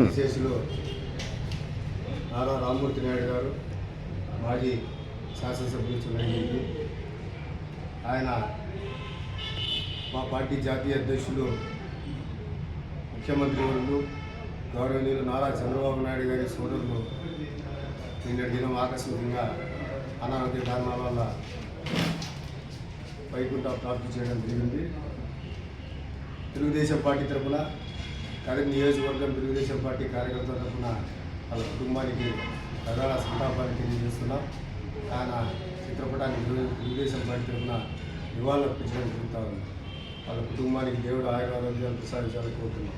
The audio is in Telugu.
విశేషులు నారా రామ్మూర్తి నాయుడు గారు మాజీ శాసనసభ్యులు చిన్నయ్య, ఆయన మా పార్టీ జాతీయ అధ్యక్షులు ముఖ్యమంత్రి వర్యులు గౌరవనీయులు నారా చంద్రబాబు నాయుడు గారి సోదరులు నిన్నటి దినం ఆకస్మికంగా అనారోగ్య కారణాల వల్ల వైకుంఠ ప్రాప్తి చేయడం జరిగింది. తెలుగుదేశం పార్టీ తరఫున కడప నియోజకవర్గం తెలుగుదేశం పార్టీ కార్యకర్తల తరఫున వాళ్ళ కుటుంబానికి ప్రగాఢ సంతాపాన్ని తెలియజేస్తున్నాం. ఆయన చిత్రపటానికి తెలుగుదేశం పార్టీ తరఫున నివాళులు అర్పించడం జరుగుతూ ఉంది. వాళ్ళ కుటుంబానికి దేవుడు ఆయురారోగ్యాలు ప్రసాదించాలని కోరుతున్నాం.